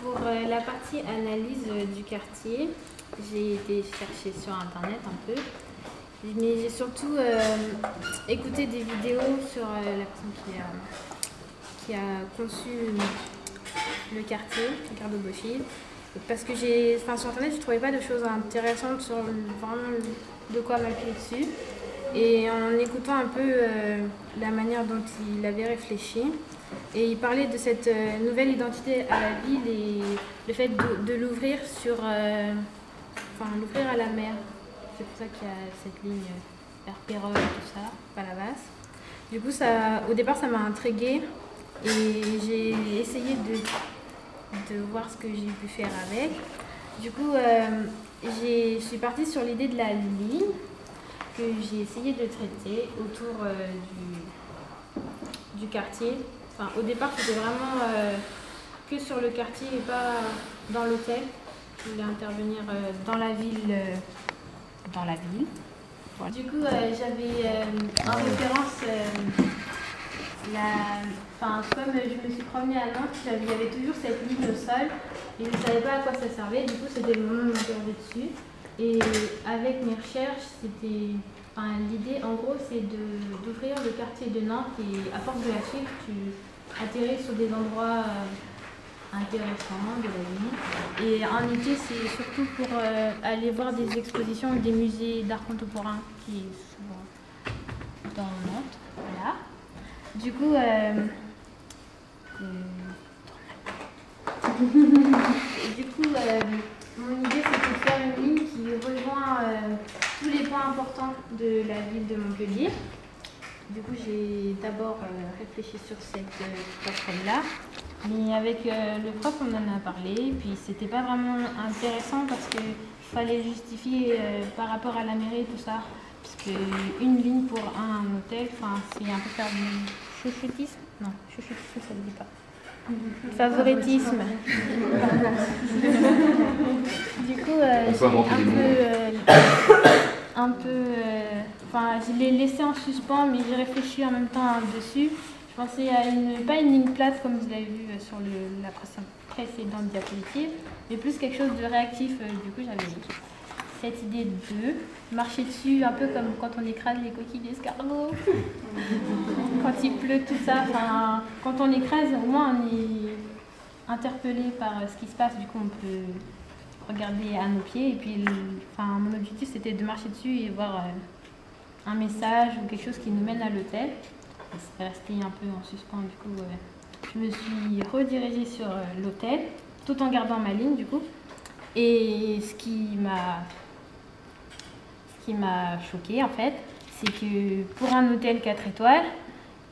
Pour la partie analyse du quartier, j'ai été chercher sur internet un peu, mais j'ai surtout écouté des vidéos sur la personne qui a conçu le quartier, Ricardo Boschi, parce que sur internet je trouvais pas de choses intéressantes sur vraiment de quoi m'appuyer dessus. Et en écoutant un peu la manière dont il avait réfléchi, et il parlait de cette nouvelle identité à la ville et le fait de l'ouvrir l'ouvrir à la mer. C'est pour ça qu'il y a cette ligne vers Pérolle, tout ça, Palavas. Du coup, au départ, ça m'a intriguée et j'ai essayé de voir ce que j'ai pu faire avec. Du coup, je suis partie sur l'idée de la ligne que j'ai essayé de traiter autour du quartier. Enfin, au départ, c'était vraiment que sur le quartier et pas dans l'hôtel. Je voulais intervenir dans la ville. Voilà. Du coup, j'avais en référence comme je me suis promenée à Nantes, il y avait toujours cette ligne au sol et je ne savais pas à quoi ça servait. Du coup, c'était le moment de m'interroger dessus. Et avec mes recherches, l'idée, en gros, c'est d'ouvrir le quartier de Nantes et à force de la suivre, tu atterris sur des endroits intéressants de la ville. Et en été, c'est surtout pour aller voir des expositions et des musées d'art contemporain qui est souvent dans Nantes. Voilà. Du coup, mon idée, c'était de faire une ligne qui rejoint tous les points importants de la ville de Montpellier. Du coup, j'ai d'abord réfléchi sur cette passerelle-là. Mais avec le prof, on en a parlé. Puis, c'était pas vraiment intéressant parce qu'il fallait justifier par rapport à la mairie et tout ça. Parce qu'une ligne pour un hôtel, c'est un peu faire du chouchoutisme. Non, chouchoutisme, ça ne dit pas. Favoritisme. Du coup, je l'ai laissé en suspens, mais j'ai réfléchi en même temps dessus. Je pensais à pas une ligne plate comme vous l'avez vu sur la précédente diapositive, mais plus quelque chose de réactif. Du coup, j'avais cette idée de marcher dessus, un peu comme quand on écrase les coquilles d'escargot, quand il pleut, tout ça. Quand on écrase, au moins on est interpellé par ce qui se passe, du coup on peut regarder à nos pieds. Et puis, mon objectif c'était de marcher dessus et voir un message ou quelque chose qui nous mène à l'hôtel. C'est resté un peu en suspens, du coup je me suis redirigée sur l'hôtel, tout en gardant ma ligne du coup. Et ce qui m'a choquée en fait, c'est que pour un hôtel 4 étoiles,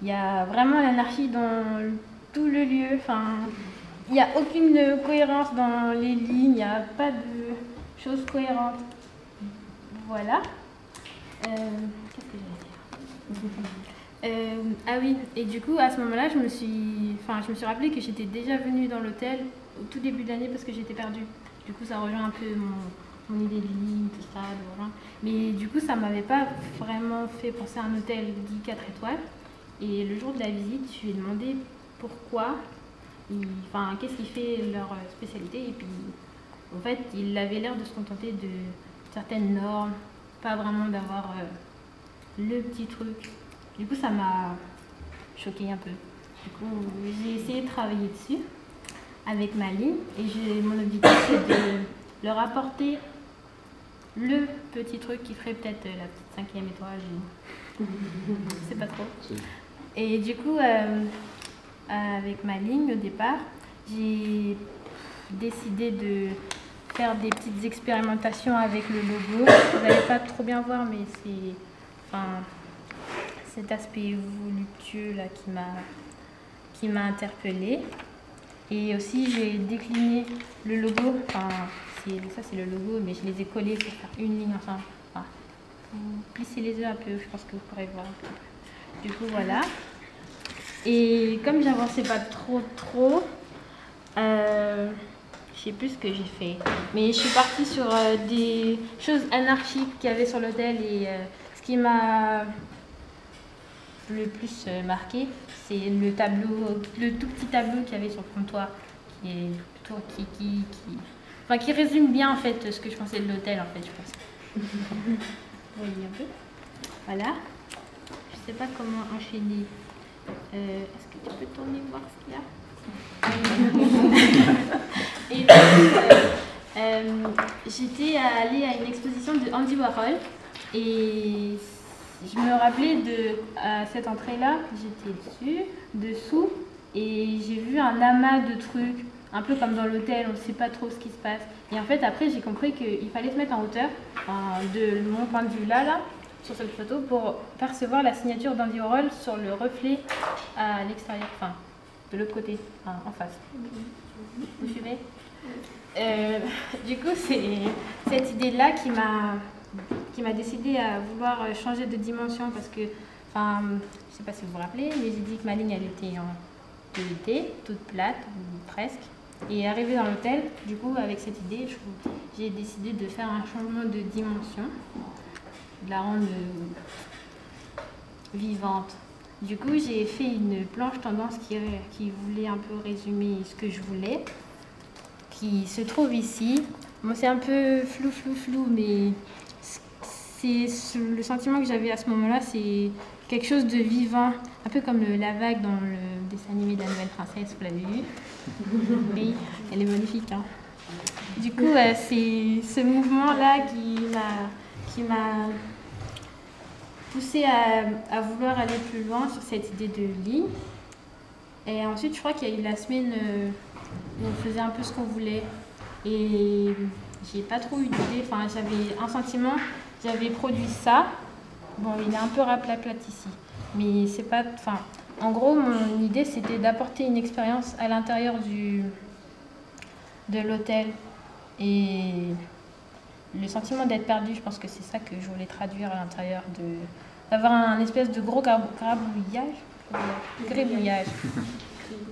il y a vraiment l'anarchie dans tout le lieu. Il n'y a aucune cohérence dans les lignes, il n'y a pas de choses cohérentes. Voilà. Qu'est-ce que j'allais dire? Ah oui, et du coup, à ce moment-là, je me suis rappelé que j'étais déjà venue dans l'hôtel au tout début de l'année parce que j'étais perdue. Du coup, ça rejoint un peu mon idée de ligne, tout ça. Voilà. Mais du coup, ça ne m'avait pas vraiment fait penser à un hôtel dit 4 étoiles. Et le jour de la visite, je lui ai demandé pourquoi, qu'est-ce qui fait leur spécialité. Et puis, en fait, ils avaient l'air de se contenter de certaines normes, pas vraiment d'avoir le petit truc. Du coup, ça m'a choquée un peu. Du coup, j'ai essayé de travailler dessus avec ma ligne et mon objectif c'est de leur apporter le petit truc qui ferait peut-être la petite 5e étoile. C'est pas trop. Et du coup, avec ma ligne au départ, j'ai décidé de faire des petites expérimentations avec le logo. Vous n'allez pas trop bien voir, mais c'est cet aspect voluptueux là qui m'a interpellée. Et aussi, j'ai décliné le logo. Ça, c'est le logo, mais je les ai collés pour faire une ligne ensemble. Vous plissez les yeux un peu, je pense que vous pourrez voir. Du coup, voilà. Et comme j'avançais pas trop, je sais plus ce que j'ai fait. Mais je suis partie sur des choses anarchiques qu'il y avait sur l'hôtel. Et ce qui m'a le plus marqué, c'est le tout petit tableau qu'il y avait sur le comptoir, qui est plutôt enfin, qui résume bien en fait ce que je pensais de l'hôtel en fait, je pense. Vous voyez un peu. Voilà. Je sais pas comment enchaîner. Est-ce que tu peux tourner voir ce qu'il y a? Et j'étais allée à une exposition de Andy Warhol et je me rappelais à cette entrée-là, j'étais dessous, et j'ai vu un amas de trucs, un peu comme dans l'hôtel, on ne sait pas trop ce qui se passe. Et en fait, après, j'ai compris qu'il fallait se mettre en hauteur, de mon point de vue là, sur cette photo, pour percevoir la signature d'Andy Warhol sur le reflet à l'extérieur, enfin, de l'autre côté, en face. Vous suivez? Du coup, c'est cette idée-là qui m'a décidé à vouloir changer de dimension parce que, enfin, je ne sais pas si vous vous rappelez, mais j'ai dit que ma ligne, elle était en 2D, toute plate, ou presque. Et arrivée dans l'hôtel, du coup, avec cette idée, j'ai décidé de faire un changement de dimension, de la rendre vivante. Du coup, j'ai fait une planche tendance qui voulait un peu résumer ce que je voulais, qui se trouve ici. Bon, c'est un peu flou, mais le sentiment que j'avais à ce moment-là, c'est quelque chose de vivant, un peu comme la vague dans le dessin animé de la Nouvelle Princesse, vous l'avez vu? Oui, elle est magnifique. Hein. Du coup, c'est ce mouvement-là qui m'a poussé à vouloir aller plus loin sur cette idée de ligne. Et ensuite, je crois qu'il y a eu la semaine où on faisait un peu ce qu'on voulait. Et j'ai pas trop eu d'idée. Enfin, j'avais un sentiment, j'avais produit ça. Bon, il est un peu raplaplat ici. Mais c'est pas. Enfin, en gros, mon idée, c'était d'apporter une expérience à l'intérieur de l'hôtel. Et le sentiment d'être perdu, je pense que c'est ça que je voulais traduire à l'intérieur d'avoir un espèce de gros gribouillage.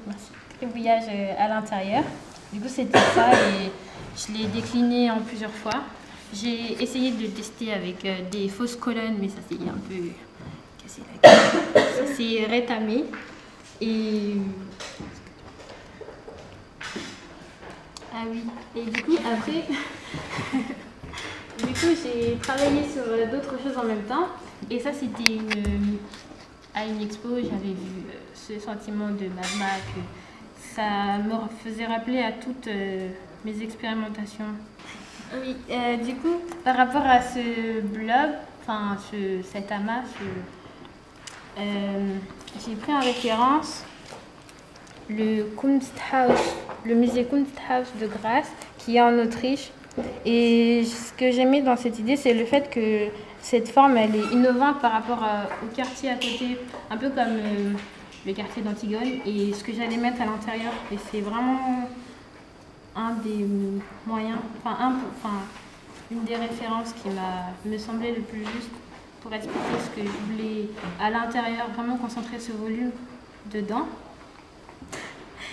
Merci. Gribouillage à l'intérieur. Du coup, c'était ça et je l'ai décliné en plusieurs fois. J'ai essayé de le tester avec des fausses colonnes, mais ça s'est un peu cassé la gueule. Ça s'est rétamé. Et... Ah oui, et du coup, après, j'ai travaillé sur d'autres choses en même temps. Et ça, c'était à une expo, j'avais vu ce sentiment de magma que ça me faisait rappeler à toutes mes expérimentations. Oui, du coup, par rapport à ce blob, enfin cet amas, j'ai pris en référence le Kunsthaus, le musée Kunsthaus de Graz, qui est en Autriche. Et ce que j'aimais dans cette idée, c'est le fait que cette forme, elle est innovante par rapport au quartier à côté, un peu comme le quartier d'Antigone, et ce que j'allais mettre à l'intérieur. Et c'est vraiment un des moyens, une des références qui me semblait le plus juste pour expliquer ce que je voulais à l'intérieur, vraiment concentrer ce volume dedans.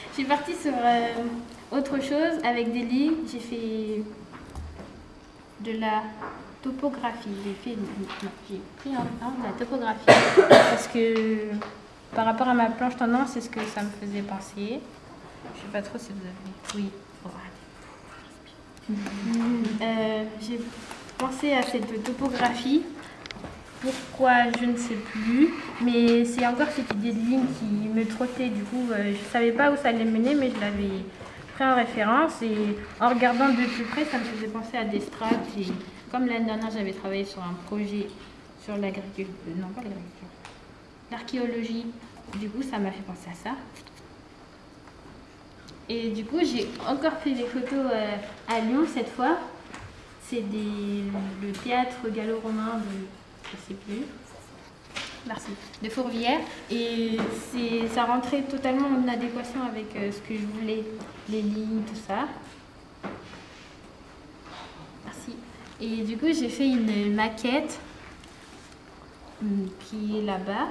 Je suis partie sur autre chose avec des lignes. J'ai fait de la topographie. J'ai pris en de la topographie parce que par rapport à ma planche tendance, c'est ce que ça me faisait penser. Je ne sais pas trop si vous avez... Oui. J'ai pensé à cette topographie. Pourquoi, je ne sais plus. Mais c'est encore cette idée de ligne qui me trottait. Du coup, je ne savais pas où ça allait mener, mais je l'avais pris en référence. Et en regardant de plus près, ça me faisait penser à des strates. Et comme l'année dernière, j'avais travaillé sur un projet sur l'agriculture. Non, pas l'agriculture. L'archéologie. Du coup, ça m'a fait penser à ça. Et du coup, j'ai encore fait des photos à Lyon cette fois. C'est le théâtre gallo-romain de, je sais plus, merci, de Fourvière. Et ça rentrait totalement en adéquation avec ce que je voulais, les lignes, tout ça. Merci. Et du coup, j'ai fait une maquette qui est là-bas,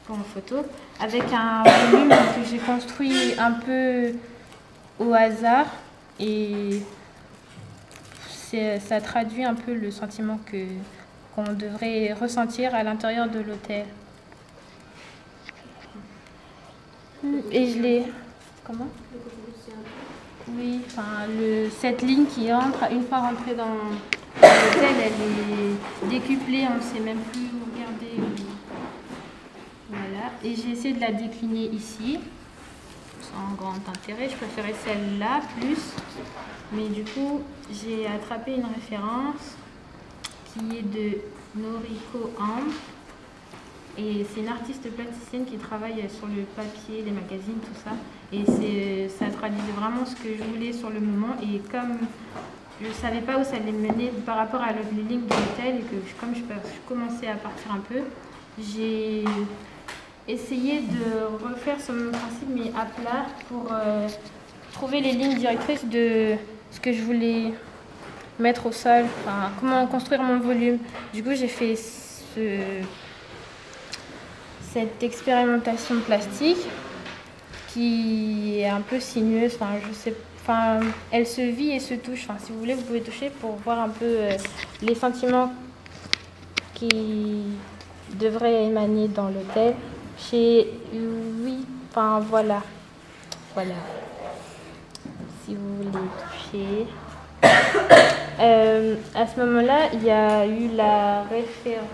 en photo, avec un volume que j'ai construit un peu au hasard et ça traduit un peu le sentiment qu'on devrait ressentir à l'intérieur de l'hôtel. Et je l'ai... Comment ? Oui, enfin, cette ligne qui rentre, une fois rentrée dans l'hôtel, elle est décuplée, on ne sait même plus où regarder. Voilà, et j'ai essayé de la décliner ici, sans grand intérêt, je préférais celle-là plus, mais du coup, j'ai attrapé une référence qui est de Noriko Ambre. Et c'est une artiste plasticienne qui travaille sur le papier, les magazines, tout ça. Et ça traduisait vraiment ce que je voulais sur le moment. Et comme je ne savais pas où ça allait mener par rapport à les lignes de l'hôtel, et que comme je commençais à partir un peu, j'ai essayé de refaire ce même principe, mais à plat, pour trouver les lignes directrices de ce que je voulais mettre au sol, enfin, comment construire mon volume. Du coup, j'ai fait cette expérimentation plastique qui est un peu sinueuse, enfin, je sais, enfin, elle se vit et se touche. Enfin, si vous voulez, vous pouvez toucher pour voir un peu les sentiments qui devraient émaner dans l'hôtel. Oui, enfin voilà, voilà. Si vous voulez toucher. À ce moment-là, il y a eu la référence.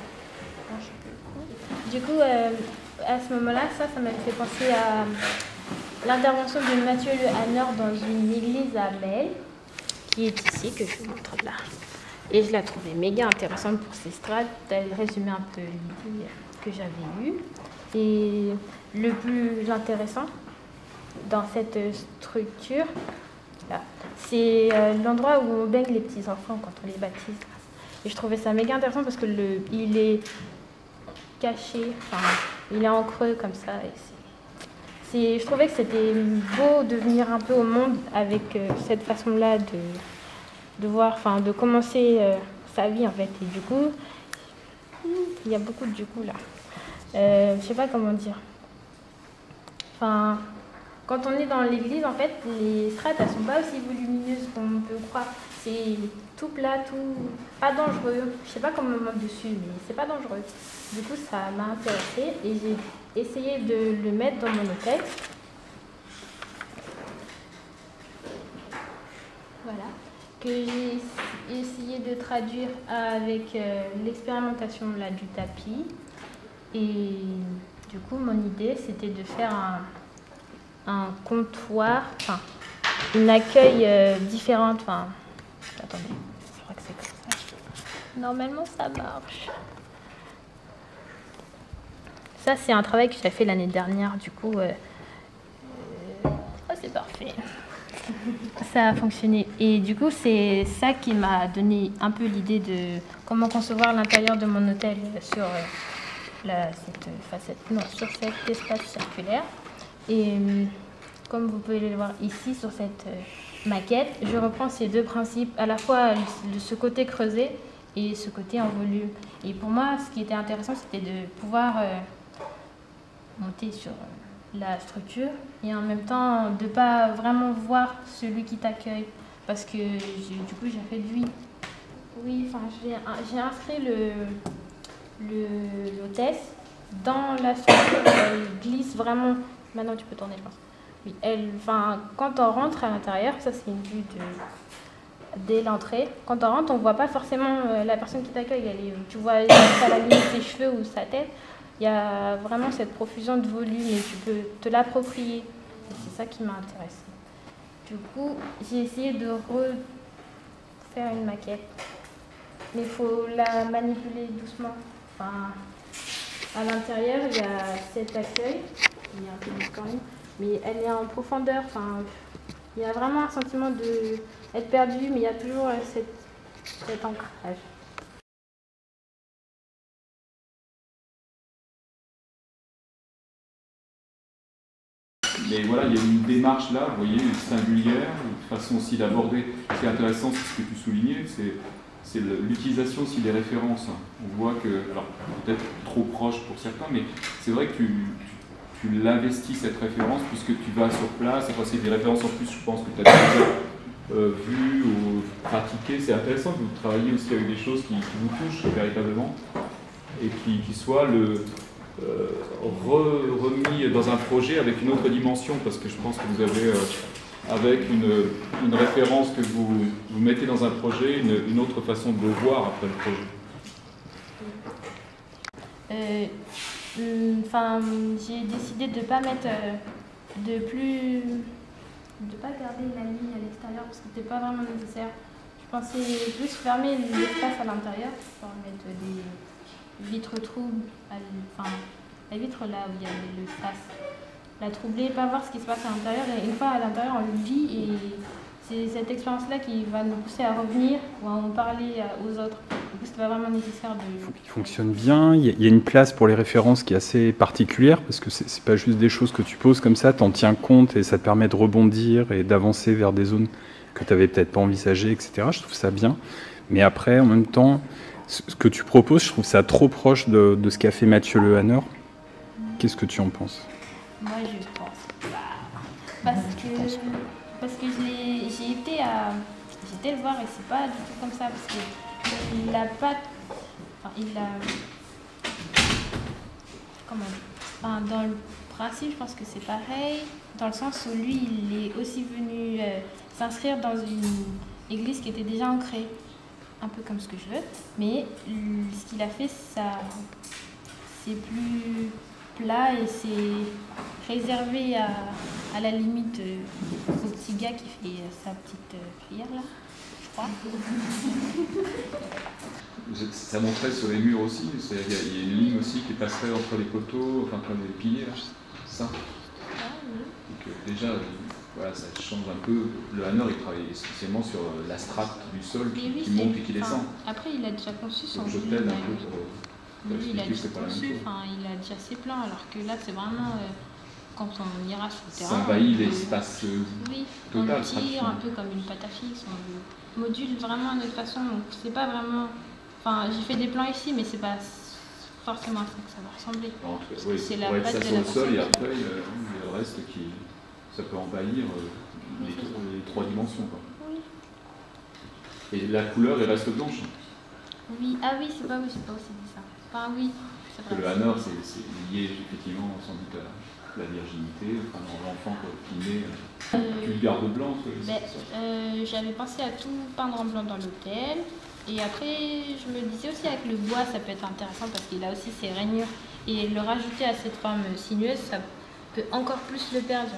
Du coup, à ce moment-là, ça m'a fait penser à l'intervention de Mathieu Le Haneur dans une église à Belle, qui est ici, que je vous montre là. Et je la trouvais méga intéressante pour ces strates. Elle résumait un peu l'idée que j'avais eue. Et le plus intéressant dans cette structure, là, c'est l'endroit où on baigne les petits enfants quand on les baptise. Et je trouvais ça méga intéressant parce que il est caché, enfin, il est en creux comme ça. Et je trouvais que c'était beau de venir un peu au monde avec cette façon-là de voir, enfin, de commencer sa vie en fait. Et du coup, il y a beaucoup de du coup là. Je sais pas comment dire. Enfin, quand on est dans l'église, en fait, les strates, elles sont pas aussi volumineuses qu'on peut croire. C'est tout plat, tout pas dangereux. Je sais pas comment me mettre dessus, mais c'est pas dangereux. Du coup, ça m'a intéressée et j'ai essayé de le mettre dans mon hôtel. Voilà. Que j'ai essayé de traduire avec l'expérimentation là, du tapis. Et du coup, mon idée, c'était de faire un comptoir, enfin, une accueil différente. Enfin, attendez, je crois que c'est comme ça. Normalement, ça marche. Ça, c'est un travail que j'ai fait l'année dernière. Du coup, c'est parfait. Ça a fonctionné. Et du coup, c'est ça qui m'a donné un peu l'idée de comment concevoir l'intérieur de mon hôtel sur cette facette, non, sur cet espace circulaire. Et comme vous pouvez le voir ici sur cette maquette, je reprends ces deux principes, à la fois ce côté creusé et ce côté en volume. Et pour moi, ce qui était intéressant, c'était de pouvoir monter sur la structure et en même temps de ne pas vraiment voir celui qui t'accueille. Parce que du coup, j'ai réduit. Oui, enfin, j'ai inscrit l'hôtesse dans la structure. Elle glisse vraiment. Maintenant, tu peux tourner, je pense. Oui, quand on rentre à l'intérieur, ça c'est une vue dès l'entrée. Quand on rentre, on ne voit pas forcément la personne qui t'accueille. Tu vois à la limite ses cheveux ou sa tête. Il y a vraiment cette profusion de volume et tu peux te l'approprier. C'est ça qui m'a intéressée. Du coup, j'ai essayé de refaire une maquette. Mais il faut la manipuler doucement. Enfin, à l'intérieur, il y a cet accueil. Il y a un peu de mais elle est en profondeur. Enfin, il y a vraiment un sentiment d'être perdu, mais il y a toujours cet ancrage. Mais voilà, il y a une démarche là, vous voyez, singulière, une façon aussi d'aborder. Ce qui est intéressant, c'est ce que tu soulignais, c'est l'utilisation aussi des références. On voit que, alors peut-être trop proche pour certains, mais c'est vrai que tu l'investis cette référence puisque tu vas sur place. Enfin, c'est des références en plus, je pense que tu as déjà vues ou pratiquées. C'est intéressant que vous travailliez aussi avec des choses qui vous touchent véritablement et qui soient remis dans un projet avec une autre dimension, parce que je pense que vous avez avec une référence que vous mettez dans un projet, une autre façon de le voir après le projet. J'ai décidé de ne pas mettre de pas garder la ligne à l'extérieur parce que c'était pas vraiment nécessaire. Je pensais plus fermer l'espace à l'intérieur pour mettre des vitres troubles, la vitre là où il y a le face, la troubler, pas voir ce qui se passe à l'intérieur, et une fois à l'intérieur on le vit et c'est cette expérience-là qui va nous pousser à revenir ou à en parler aux autres. Du coup, c'est pas vraiment nécessaire de... Il fonctionne bien, il y a une place pour les références qui est assez particulière, parce que c'est pas juste des choses que tu poses comme ça, t'en tiens compte et ça te permet de rebondir et d'avancer vers des zones que tu n'avais peut-être pas envisagées, etc. Je trouve ça bien. Mais après, en même temps, ce que tu proposes, je trouve ça trop proche de ce qu'a fait Mathieu Le Hanner. Qu'est-ce que tu en penses? Moi, je pense pas. Parce que j'ai été le voir et c'est pas du tout comme ça. Parce qu'il a pas... dans le principe, je pense que c'est pareil. Dans le sens où lui, il est aussi venu s'inscrire dans une église qui était déjà ancrée. Un peu comme ce que je veux. Mais ce qu'il a fait, c'est plus plat et c'est réservé à la limite au petit gars qui fait sa petite prière là, je crois. Ça montrait sur les murs aussi, il y a une ligne aussi qui passerait entre les poteaux, enfin entre les piliers, là. Ça. Donc déjà, voilà, ça change un peu. Le Hanner, il travaille essentiellement sur la strate du sol qui monte et qui descend. Après, il a déjà conçu son... Je t'aide un peu pour lui, il a expliquer que déjà c'est pas la même chose. il a déjà ses plans, alors que là, c'est vraiment quand on ira sur le terrain. Ça envahit l'espace total. On tire un peu comme une pâte à fixe, on le module vraiment à notre façon. Donc, c'est pas vraiment. Enfin, j'ai fait des plans ici, mais c'est pas forcément à ça que ça va ressembler. Oui, c'est la être ça patte de sur la le sol personne. et après, il y a le reste qui. Ça peut envahir les trois dimensions. Quoi. Oui. Et la couleur, elle reste blanche. Oui, c'est pas aussi dit ça. Enfin, oui. Parce que le Hanner, c'est lié effectivement sans doute à la virginité, enfin, l'enfant qui naît. Tu le gardes blanc, j'avais pensé à tout peindre en blanc dans l'hôtel. Et après, je me disais aussi avec le bois, ça peut être intéressant parce qu'il a aussi ses rainures. Et le rajouter à cette forme sinueuse, ça peut encore plus le perdre.